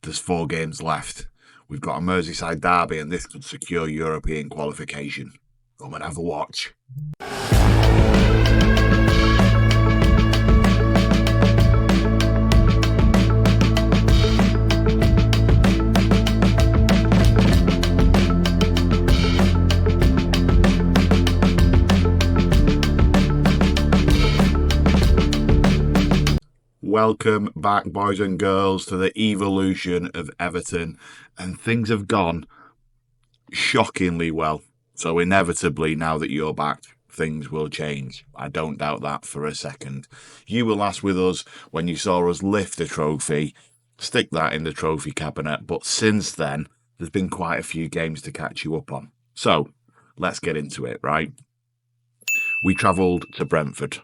There's 4 games left. We've got a Merseyside derby, and this could secure European qualification. Come and have a watch. Welcome back, boys and girls, to the evolution of Everton, and things have gone shockingly well. So inevitably, now that you're back, things will change. I don't doubt that for a second. You were last with us when you saw us lift a trophy, stick that in the trophy cabinet, but since then, there's been quite a few games to catch you up on. So, let's get into it, right? We travelled to Brentford.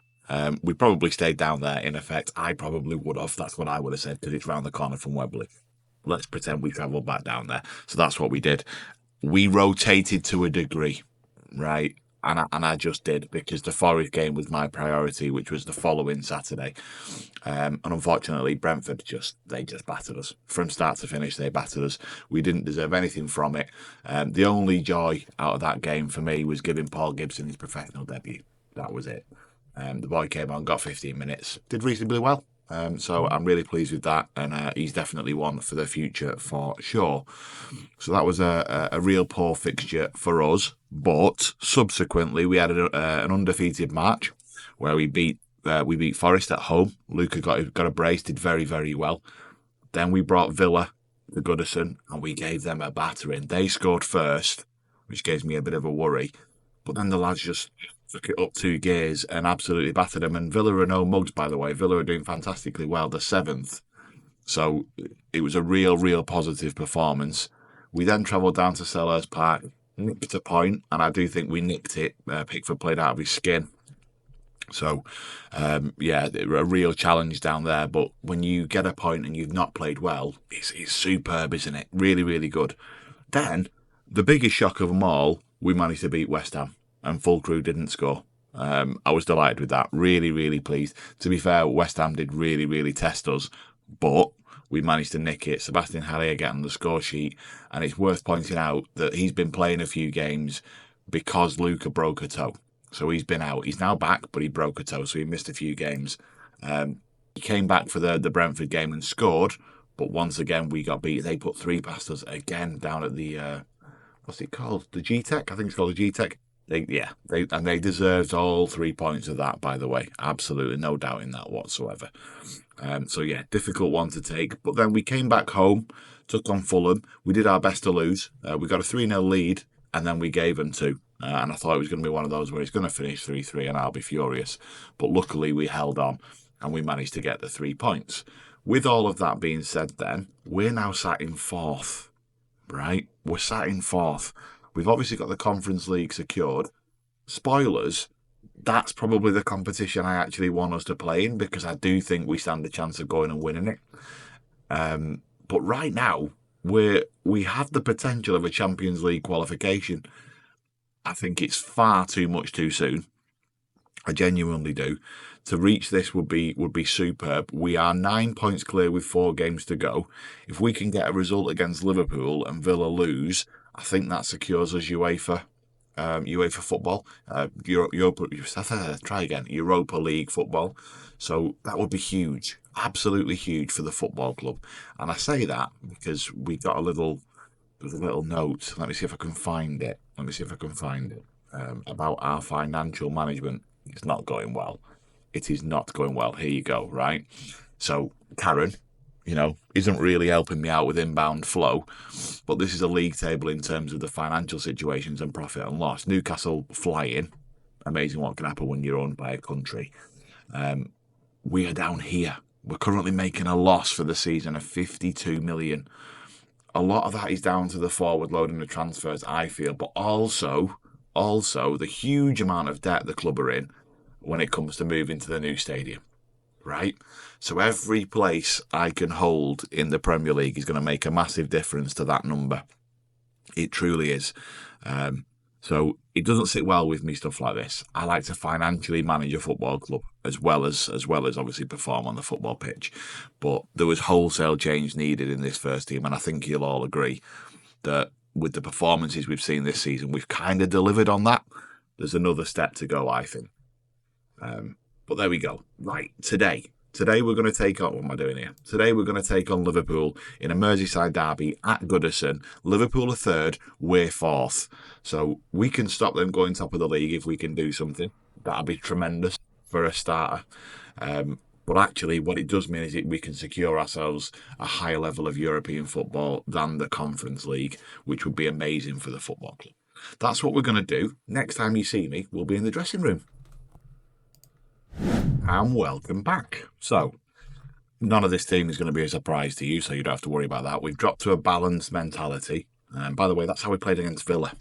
We probably stayed down there, in effect. I probably would have. That's what I would have said, because it's round the corner from Wembley. Let's pretend we travelled back down there. So that's what we did. We rotated to a degree, right? And I just did, because the Forest game was my priority, which was the following Saturday. And unfortunately, Brentford they just battered us. From start to finish, they battered us. We didn't deserve anything from it. The only joy out of that game for me was giving Paul Gibson his professional debut. That was it. The boy came on, got 15 minutes, did reasonably well. So I'm really pleased with that, and he's definitely one for the future for sure. So that was a real poor fixture for us, but subsequently we had an undefeated March where we beat Forest at home. Luca got a brace, did very, very well. Then we brought Villa to Goodison, and we gave them a battering. They scored first, which gives me a bit of a worry, but then the lads just took it up 2 gears and absolutely battered them. And Villa are no mugs, by the way. Villa are doing fantastically well. They're 7th. So it was a real positive performance. We then travelled down to Selhurst Park, nicked a point, and I do think we nicked it. Pickford played out of his skin. So, a real challenge down there. But when you get a point and you've not played well, it's superb, isn't it? Really, really good. Then, the biggest shock of them all, we managed to beat West Ham. And full crew didn't score. I was delighted with that. Really, really pleased. To be fair, West Ham did really, really test us, but we managed to nick it. Sebastian Haller getting on the score sheet, and it's worth pointing out that he's been playing a few games because Luca broke a toe. So he's been out. He's now back, but he broke a toe, so he missed a few games. He came back for the Brentford game and scored, but once again we got beat. They put 3 past us again down at the what's it called? The G-Tech? I think it's called the G-Tech. They deserved all 3 points of that, by the way. Absolutely no doubt in that whatsoever. Difficult one to take. But then we came back home, took on Fulham. We did our best to lose. We got a 3-0 lead, and then we gave them 2. And I thought it was going to be one of those where it's going to finish 3-3, and I'll be furious. But luckily we held on, and we managed to get the 3 points. With all of that being said then, we're now sat in 4th, right? We're sat in 4th. We've obviously got the Conference League secured. Spoilers, that's probably the competition I actually want us to play in, because I do think we stand a chance of going and winning it. But right now, we have the potential of a Champions League qualification. I think it's far too much too soon. I genuinely do. To reach this would be superb. We are 9 points clear with 4 games to go. If we can get a result against Liverpool and Villa lose, I think that secures us UEFA football, Europa League football. So that would be huge, absolutely huge for the football club. And I say that because we got a little note. Let me see if I can find it. About our financial management. It's not going well. It is not going well. Here you go, right? So Karen, isn't really helping me out with inbound flow. But this is a league table in terms of the financial situations and profit and loss. Newcastle flying. Amazing what can happen when you're owned by a country. We are down here. We're currently making a loss for the season of 52 million. A lot of that is down to the forward loading of transfers, I feel, but also the huge amount of debt the club are in when it comes to moving to the new stadium. Right? So every place I can hold in the Premier League is going to make a massive difference to that number. It truly is. So it doesn't sit well with me, stuff like this. I like to financially manage a football club as well as obviously perform on the football pitch. But there was wholesale change needed in this first team, and I think you'll all agree that with the performances we've seen this season, we've kind of delivered on that. There's another step to go, I think. But there we go. Right, Today we're going to take on, what am I doing here? Today we're going to take on Liverpool in a Merseyside derby at Goodison. Liverpool are third, we're fourth. So we can stop them going top of the league if we can do something. That'd be tremendous for a starter. But actually what it does mean is we can secure ourselves a higher level of European football than the Conference League, which would be amazing for the football club. That's what we're going to do. Next time you see me, we'll be in the dressing room. And welcome back. So, none of this team is going to be a surprise to you, so you don't have to worry about that. We've dropped to a balanced mentality. By the way, that's how we played against Villa,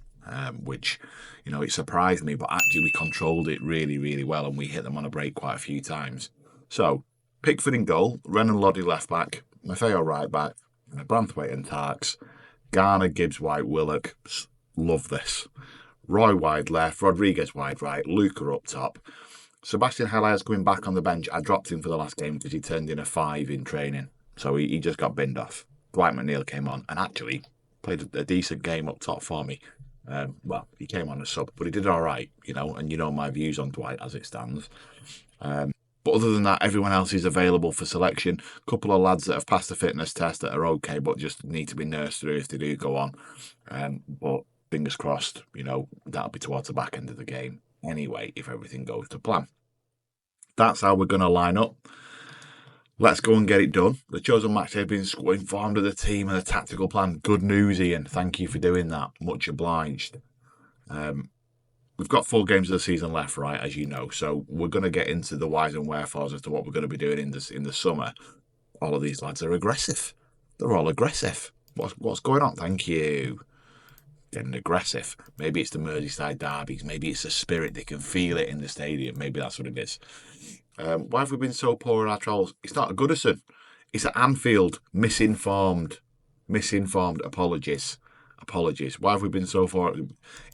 which, it surprised me, but actually we controlled it really, really well, and we hit them on a break quite a few times. So, Pickford in goal, Renan Loddy left back, Maffeo right back, Branthwaite and Tarks, Garner, Gibbs, White, Willock. Love this. Roy wide left, Rodriguez wide right, Luca up top. Sebastian Haller's coming back on the bench. I dropped him for the last game because he turned in a 5 in training. So he just got binned off. Dwight McNeil came on and actually played a decent game up top for me. He came on as sub, but he did all right, and my views on Dwight as it stands. But other than that, everyone else is available for selection. A couple of lads that have passed the fitness test that are okay, but just need to be nursed through if they do go on. But fingers crossed, that'll be towards the back end of the game. Anyway, if everything goes to plan. That's how we're going to line up. Let's go and get it done. The chosen match has been informed of the team and the tactical plan. Good news, Ian. Thank you for doing that. Much obliged. We've got 4 games of the season left, right, as you know. So we're going to get into the whys and wherefores as to what we're going to be doing in the summer. All of these lads are aggressive. They're all aggressive. What's going on? Thank you. Getting aggressive. Maybe it's the Merseyside derbies. Maybe it's the spirit. They can feel it in the stadium. Maybe that's what it is. Why have we been so poor in our trials? It's not at Goodison. It's at Anfield. Misinformed. Apologies. Why have we been so far?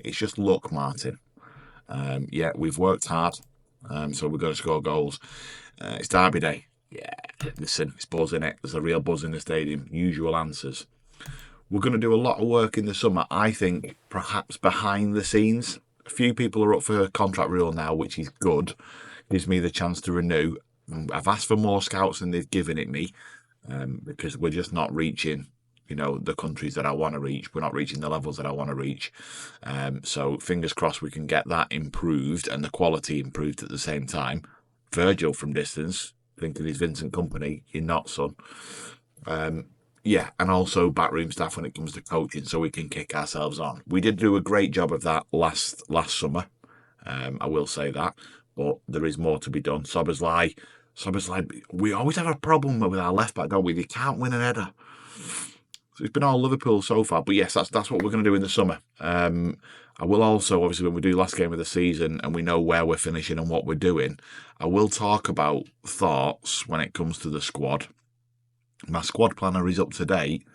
It's just luck, Martin. We've worked hard. So we're going to score goals. It's derby day. Yeah, listen, it's buzzing it. There's a real buzz in the stadium. Usual answers. We're going to do a lot of work in the summer, I think, perhaps behind the scenes. A few people are up for contract renewal now, which is good. Gives me the chance to renew. I've asked for more scouts than they've given it me because we're just not reaching, the countries that I want to reach. We're not reaching the levels that I want to reach. So fingers crossed we can get that improved and the quality improved at the same time. Virgil from distance, thinking he's Vincent Kompany. You're not, son. And also backroom staff when it comes to coaching, so we can kick ourselves on. We did do a great job of that last summer. I will say that, but there is more to be done. Szoboszlai, we always have a problem with our left back, don't we? They can't win an header. So it's been all Liverpool so far, but yes, that's what we're going to do in the summer. I will also, obviously, when we do last game of the season and we know where we're finishing and what we're doing, I will talk about thoughts when it comes to the squad. My squad planner is up to date.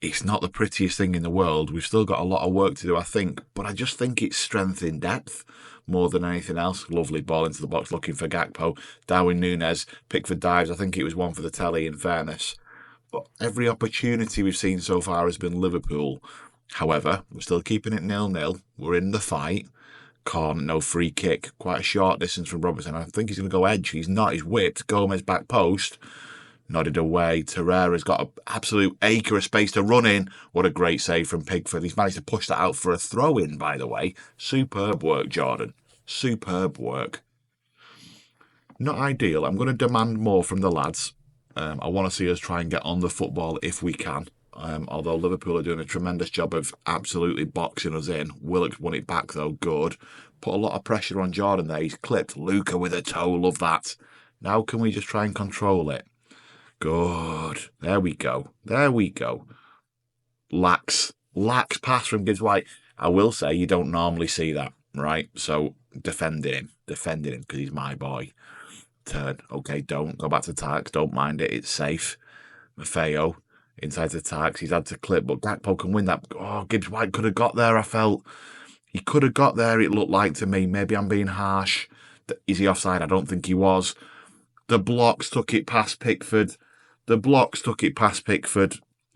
It's not the prettiest thing in the world. We've still got a lot of work to do, I think, but I just think it's strength in depth more than anything else. Lovely ball into the box looking for Gakpo. Darwin Núñez, Pickford dives. I think it was one for the telly, in fairness. But every opportunity we've seen so far has been Liverpool. However, we're still keeping it 0-0. We're in the fight. No free kick. Quite a short distance from Robertson. I think he's going to go edge. He's not. He's whipped. Gomez back post. Nodded away. Torreira's got an absolute acre of space to run in. What a great save from Pickford. He's managed to push that out for a throw-in, by the way. Superb work, Jordan. Superb work. Not ideal. I'm going to demand more from the lads. I want to see us try and get on the football if we can. Although Liverpool are doing a tremendous job of absolutely boxing us in. Willock's won it back, though. Good. Put a lot of pressure on Jordan there. He's clipped. Luca with a toe. Love that. Now can we just try and control it? Good. There we go. Lax pass from Gibbs White. I will say you don't normally see that, right? So defending him because he's my boy. Turn. Okay, don't go back to Tarks. Don't mind it. It's safe. Maffeo. inside attacks. He's had to clip, but Gakpo can win that. Oh, Gibbs White could have got there, I felt. He could have got there, it looked like to me. Maybe I'm being harsh. Is he offside? I don't think he was. The blocks took it past Pickford.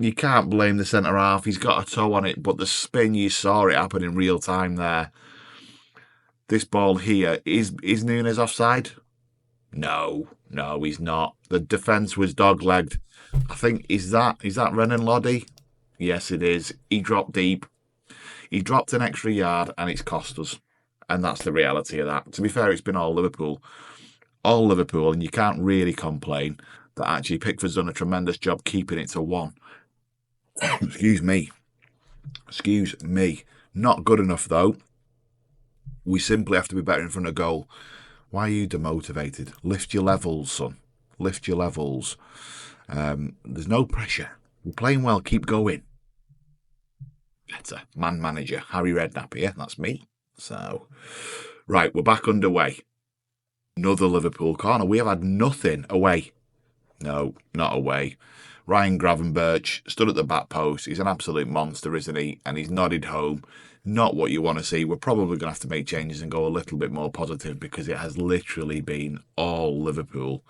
You can't blame the centre-half. He's got a toe on it, but the spin, you saw it happen in real time there. This ball here, is Nunes offside? No, he's not. The defence was dog-legged. I think, is that Renan Lodi? Yes, it is. He dropped deep. He dropped an extra yard, and it's cost us. And that's the reality of that. To be fair, it's been all Liverpool, and you can't really complain that actually Pickford's done a tremendous job keeping it to 1. Excuse me. Not good enough, though. We simply have to be better in front of goal. Why are you demotivated? Lift your levels, son. Lift your levels. There's no pressure. We're playing well. Keep going. Better. Man manager. Harry Redknapp here. That's me. So, right, we're back underway. Another Liverpool corner. We have had nothing away. No, not away. Ryan Gravenberch stood at the back post. He's an absolute monster, isn't he? And he's nodded home. Not what you want to see. We're probably going to have to make changes and go a little bit more positive because it has literally been all Liverpool.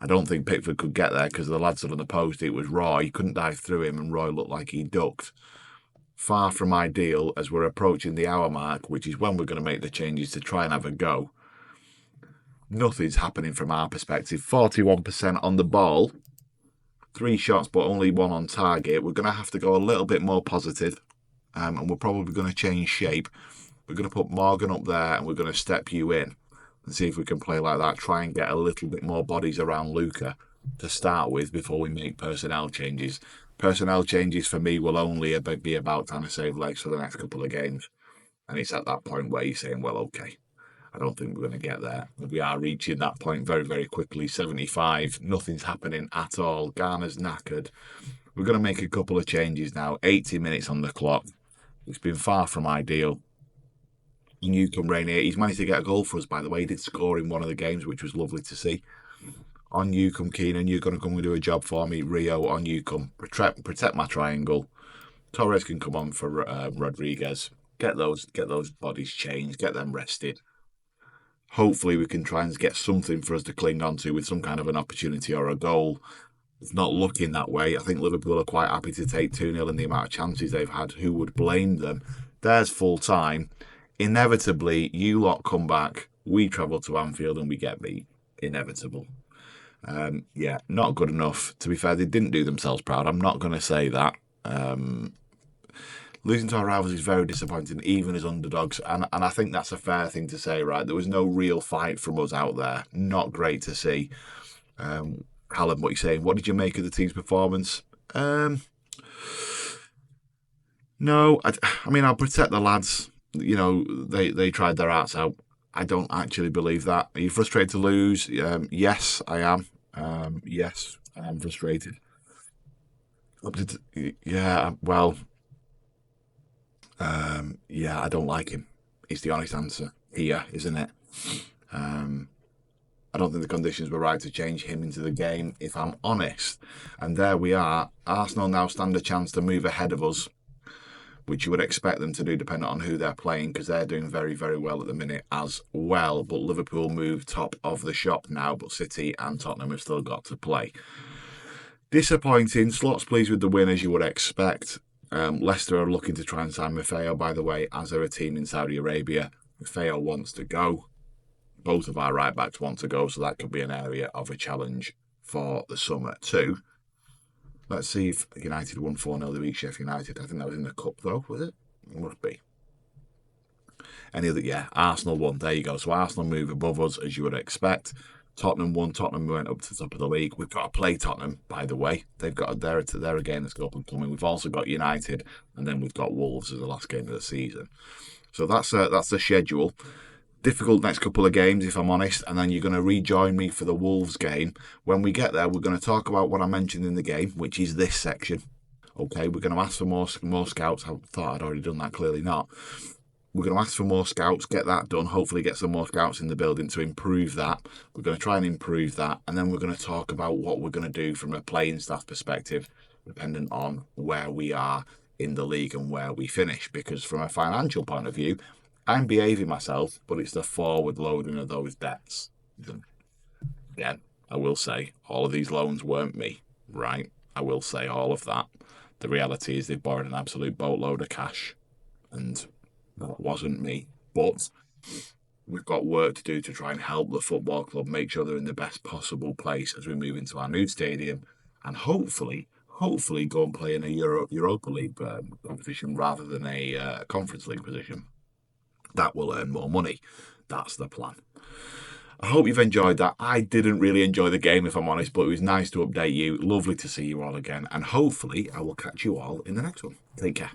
I don't think Pickford could get there because the lad stood on the post. It was Roy. He couldn't dive through him and Roy looked like he ducked. Far from ideal as we're approaching the hour mark, which is when we're going to make the changes to try and have a go. Nothing's happening from our perspective. 41% on the ball. 3 shots, but only 1 on target. We're going to have to go a little bit more positive. And we're probably going to change shape. We're going to put Morgan up there and we're going to step you in and see if we can play like that. Try and get a little bit more bodies around Luca to start with before we make personnel changes. Personnel changes for me will only be about trying to save legs for the next couple of games. And it's at that point where you're saying, well, okay, I don't think we're going to get there. We are reaching that point very, very quickly. 75, nothing's happening at all. Garner's knackered. We're going to make a couple of changes now. 80 minutes on the clock. It's been far from ideal. Newcombe Rainier, he's managed to get a goal for us, by the way. He did score in one of the games, which was lovely to see. On Newcombe, Keenan, you're going to come and do a job for me. Rio on Newcombe. Protect my triangle. Torres can come on for Rodriguez. Get those bodies changed. Get them rested. Hopefully we can try and get something for us to cling on to with some kind of an opportunity or a goal. It's not looking that way. I think Liverpool are quite happy to take 2-0 in the amount of chances they've had. Who would blame them? There's full time. Inevitably, you lot come back. We travel to Anfield and we get beat. Inevitable. Not good enough. To be fair, they didn't do themselves proud. I'm not going to say that. Losing to our rivals is very disappointing, even as underdogs. And I think that's a fair thing to say, right? There was no real fight from us out there. Not great to see. Callum, what are you saying? What did you make of the team's performance? No, I mean, I'll protect the lads. You know, they tried their hearts out. I don't actually believe that. Are you frustrated to lose? Yes, I am. Yes, I am frustrated. I don't like him. Is the honest answer here, isn't it? I don't think the conditions were right to change him into the game, if I'm honest. And there we are. Arsenal now stand a chance to move ahead of us, which you would expect them to do depending on who they're playing, because they're doing very, very well at the minute as well. But Liverpool move top of the shop now, but City and Tottenham have still got to play. Disappointing. Slots pleased with the win, as you would expect. Leicester are looking to try and sign Maffeo, by the way, as they're a team in Saudi Arabia. Maffeo wants to go. Both of our right-backs want to go, so that could be an area of a challenge for the summer too. Let's see if United won 4-0 to beat Sheffield United. I think that was in the Cup, though, was it? It must be. Arsenal won. There you go. So Arsenal move above us, as you would expect. Tottenham won. Tottenham went up to the top of the league. We've got to play Tottenham, by the way. They've got they're a game that's up and coming. We've also got United, and then we've got Wolves as the last game of the season. So that's the schedule. Difficult next couple of games, if I'm honest, and then you're going to rejoin me for the Wolves game. When we get there, we're going to talk about what I mentioned in the game, which is this section. Okay, we're going to ask for more scouts. I thought I'd already done that, clearly not. We're going to ask for more scouts, get that done, hopefully get some more scouts in the building to improve that. We're going to try and improve that, and then we're going to talk about what we're going to do from a playing staff perspective dependent on where we are in the league and where we finish. Because from a financial point of view, I'm behaving myself, but it's the forward loading of those debts. Again, I will say all of these loans weren't me, right? I will say all of that. The reality is they've borrowed an absolute boatload of cash, and that wasn't me. But we've got work to do to try and help the football club make sure they're in the best possible place as we move into our new stadium, and hopefully go and play in a Europa League competition rather than a Conference League position. That will earn more money. That's the plan. I hope you've enjoyed that. I didn't really enjoy the game, if I'm honest, but it was nice to update you. Lovely to see you all again, and hopefully I will catch you all in the next one. Take care.